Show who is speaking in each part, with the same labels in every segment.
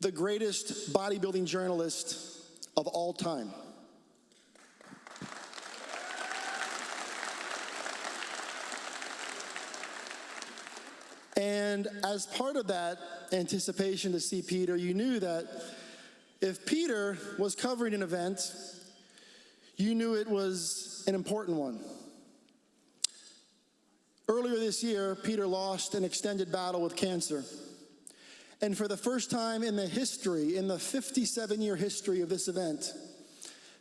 Speaker 1: the greatest bodybuilding journalist of all time. And as part of that anticipation to see Peter, you knew that if Peter was covering an event, you knew it was an important one. Earlier this year, Peter lost an extended battle with cancer. And for the first time in the history, in the 57-year history of this event,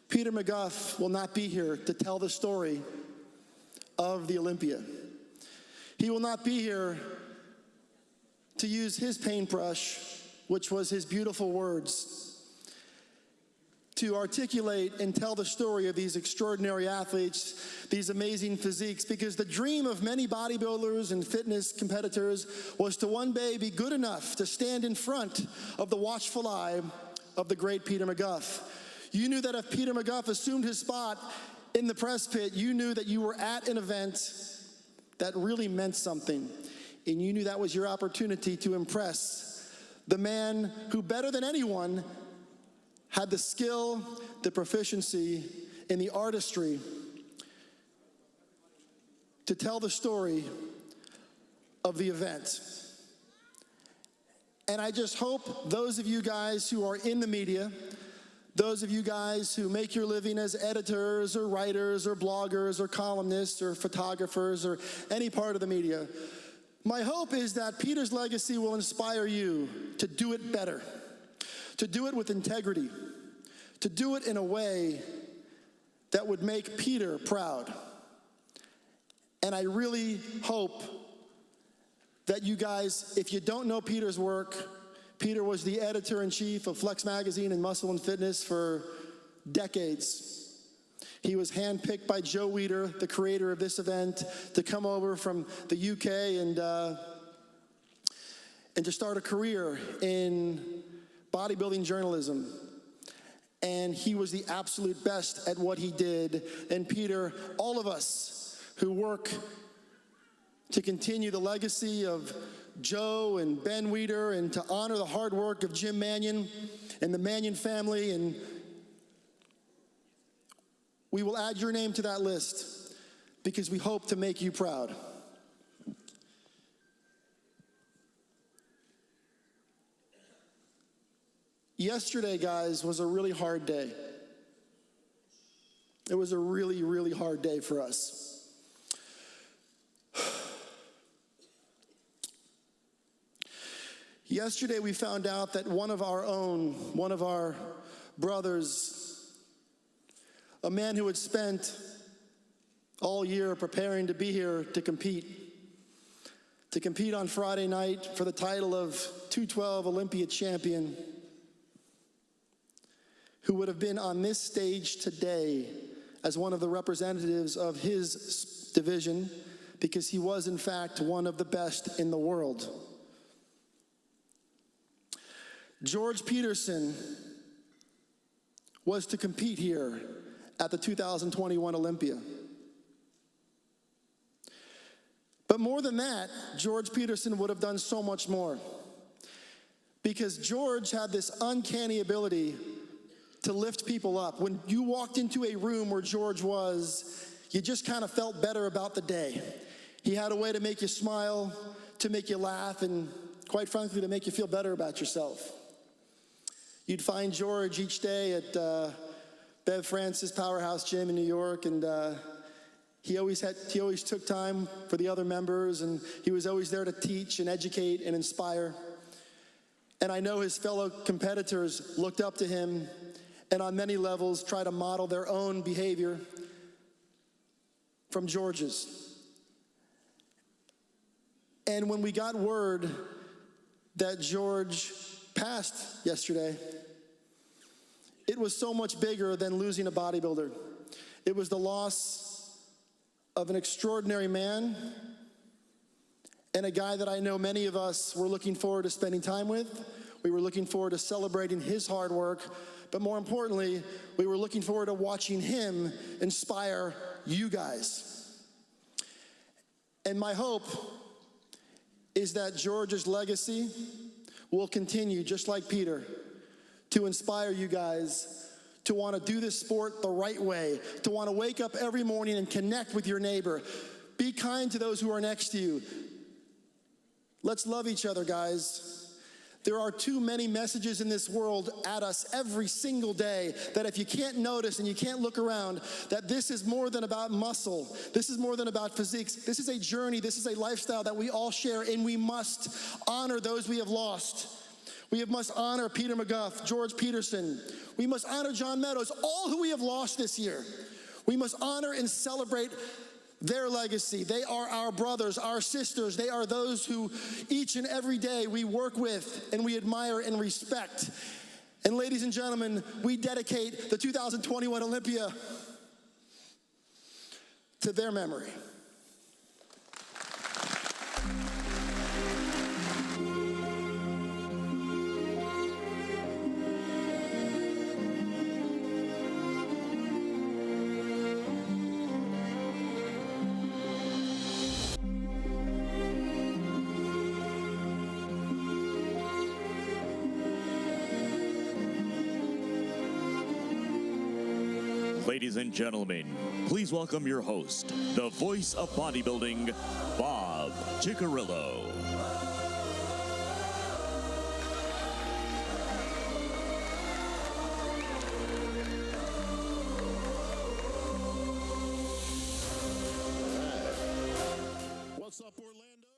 Speaker 1: Peter McGuff will not be here to tell the story of the Olympia. He will not be here to use his paintbrush, which was his beautiful words, to articulate and tell the story of these extraordinary athletes, these amazing physiques, because the dream of many bodybuilders and fitness competitors was to one day be good enough to stand in front of the watchful eye of the great Peter McGuff. You knew that if Peter McGuff assumed his spot in the press pit, you knew that you were at an event that really meant something. And you knew that was your opportunity to impress the man who, better than anyone, had the skill, the proficiency, and the artistry to tell the story of the event. And I just hope those of you guys who are in the media, those of you guys who make your living as editors or writers or bloggers or columnists or photographers or any part of the media, my hope is that Peter's legacy will inspire you to do it better, to do it with integrity, to do it in a way that would make Peter proud. And I really hope that you guys, if you don't know Peter's work, Peter was the editor-in-chief of Flex Magazine and Muscle and Fitness for decades. He was handpicked by Joe Weider, the creator of this event, to come over from the UK and to start a career in bodybuilding journalism. And he was the absolute best at what he did. And Peter, all of us who work to continue the legacy of Joe and Ben Weider and to honor the hard work of Jim Mannion and the Mannion family, and we will add your name to that list because we hope to make you proud. Yesterday, guys, was a really hard day. It was a really, really hard day for us. Yesterday, we found out that one of our brothers, a man who had spent all year preparing to be here to compete on Friday night for the title of 212 Olympia champion, who would have been on this stage today as one of the representatives of his division, because he was, in fact, one of the best in the world. George Peterson was to compete here at the 2021 Olympia. But more than that, George Peterson would have done so much more, because George had this uncanny ability to lift people up. When you walked into a room where George was, you just kind of felt better about the day. He had a way to make you smile, to make you laugh, and quite frankly, to make you feel better about yourself. You'd find George each day at Bev Francis Powerhouse Gym in New York, and he always took time for the other members, and he was always there to teach and educate and inspire. And I know his fellow competitors looked up to him, and on many levels try to model their own behavior from George's. And when we got word that George passed yesterday, it was so much bigger than losing a bodybuilder. It was the loss of an extraordinary man and a guy that I know many of us were looking forward to spending time with. We were looking forward to celebrating his hard work, but more importantly, we were looking forward to watching him inspire you guys. And my hope is that George's legacy will continue, just like Peter, to inspire you guys to want to do this sport the right way, to want to wake up every morning and connect with your neighbor. Be kind to those who are next to you. Let's love each other, guys. There are too many messages in this world at us every single day that if you can't notice and you can't look around, that this is more than about muscle. This is more than about physiques. This is a journey. This is a lifestyle that we all share, and we must honor those we have lost. We must honor Peter McGuff, George Peterson. We must honor John Meadows, all who we have lost this year. We must honor and celebrate their legacy. They are our brothers, our sisters. They are those who each and every day we work with and we admire and respect. And ladies and gentlemen, we dedicate the 2021 Olympia to their memory.
Speaker 2: Ladies and gentlemen, please welcome your host, the voice of bodybuilding, Bob Ciccarillo.
Speaker 1: What's up, Orlando?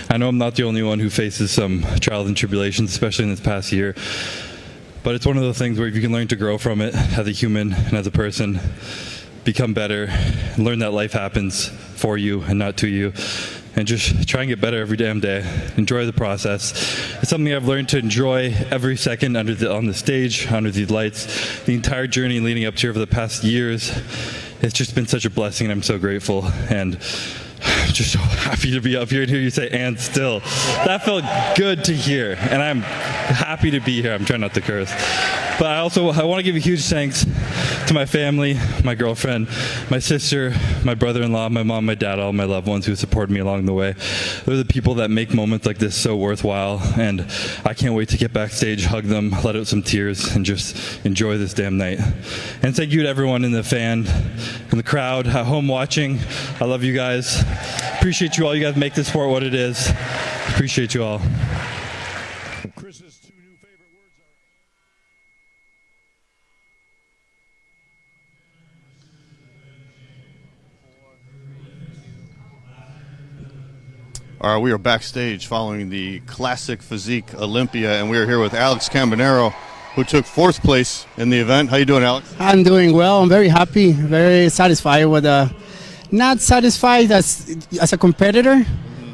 Speaker 3: I know I'm not the only one who faces some trials and tribulations, especially in this past year. But it's one of those things where if you can learn to grow from it as a human and as a person, become better, and learn that life happens for you and not to you, and just try and get better every damn day. Enjoy the process. It's something I've learned to enjoy every second on the stage, under these lights. The entire journey leading up to here over the past years, it's just been such a blessing, and I'm so grateful. And I'm just so happy to be up here and hear you say "and still." That felt good to hear, and I'm happy to be here. I'm trying not to curse. But I want to give a huge thanks to my family, my girlfriend, my sister, my brother-in-law, my mom, my dad, all my loved ones who supported me along the way. They're the people that make moments like this so worthwhile, and I can't wait to get backstage, hug them, let out some tears, and just enjoy this damn night. And thank you to everyone in the crowd, at home watching. I love you guys. Appreciate you all. You guys make this sport what it is. Appreciate you all.
Speaker 2: Chris's two new favorite words
Speaker 4: are... All right, we are backstage following the Classic Physique Olympia, and we are here with Alex Campanero, who took 4th place in the event. How you doing, Alex?
Speaker 5: I'm doing well. I'm very happy, very satisfied with not satisfied as a competitor,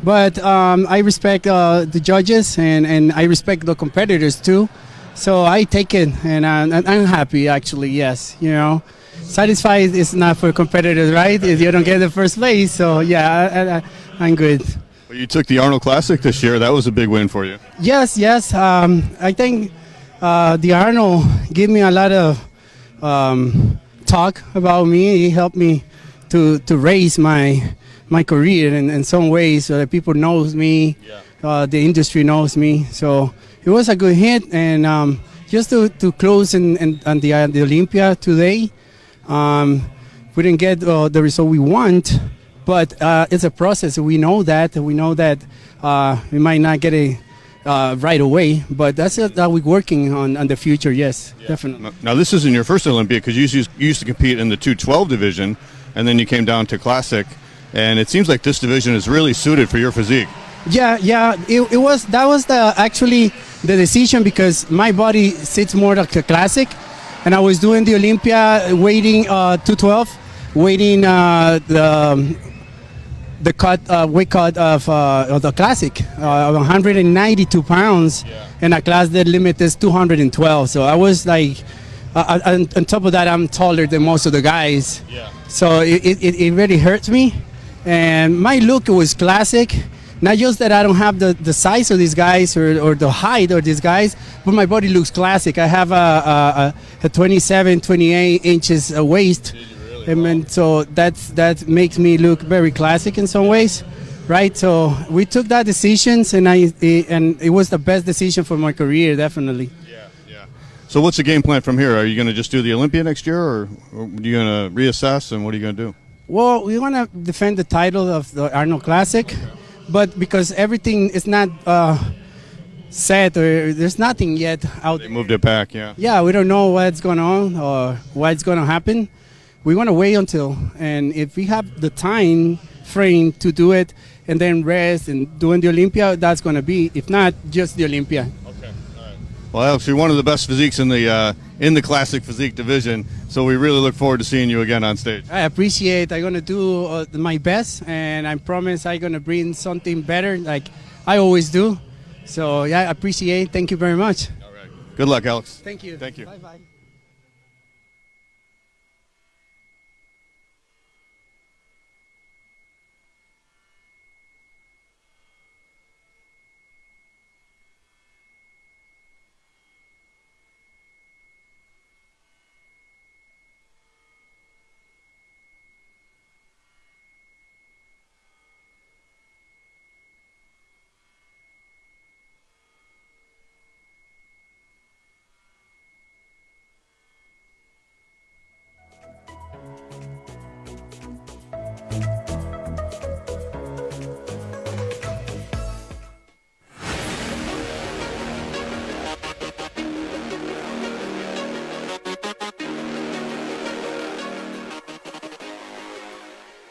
Speaker 5: but I respect the judges and I respect the competitors too. So I take it, and I'm happy actually. Yes, you know, satisfied is not for competitors, right? If you don't get the 1st place, so yeah, I'm good.
Speaker 4: Well, you took the Arnold Classic this year. That was a big win for you.
Speaker 5: Yes. I think the Arnold gave me a lot of talk about me. He helped me to raise my career in some ways, so that people knows me, the industry knows me. So it was a good hit, and just to close on the Olympia today, we didn't get the result we want, but it's a process. We know that we might not get it right away, but that's that we're working on the future. Yes, definitely.
Speaker 4: Now this isn't your first Olympia, because you used to compete in the 212 division, and then you came down to Classic, and it seems like this division is really suited for your physique.
Speaker 5: Yeah. That was actually the decision, because my body sits more like a Classic, and I was doing the Olympia weighting 212, weighting the weight cut of the Classic, 192 pounds, and a class that limit is 212. So I was like, on top of that, I'm taller than most of the guys. So it really hurts me. And my look was Classic. Not just that I don't have the size of these guys or the height of these guys, but my body looks Classic. I have a 27, 28 inches waist. And so that makes me look very Classic in some ways, right? So we took that decisions, and it was the best decision for my career, definitely.
Speaker 4: Yeah. So what's the game plan from here? Are you going to just do the Olympia next year, or are you going to reassess, and what are you going to do?
Speaker 5: Well, we want to defend the title of the Arnold Classic, but because everything is not set, or there's nothing yet out there.
Speaker 4: They moved it back, yeah.
Speaker 5: Yeah, we don't know what's going on or what's going to happen. We want to wait until, and if we have the time frame to do it and then rest and doing the Olympia, that's going to be. If not, just the Olympia.
Speaker 4: Okay, all right. Well, Alex, you're one of the best physiques in the Classic Physique division, so we really look forward to seeing you again on stage.
Speaker 5: I appreciate. I'm going to do my best, and I promise I'm going to bring something better like I always do. So, yeah, I appreciate it. Thank you very much.
Speaker 4: All right. Good luck, Alex.
Speaker 5: Thank you.
Speaker 4: Thank you.
Speaker 5: Bye-bye.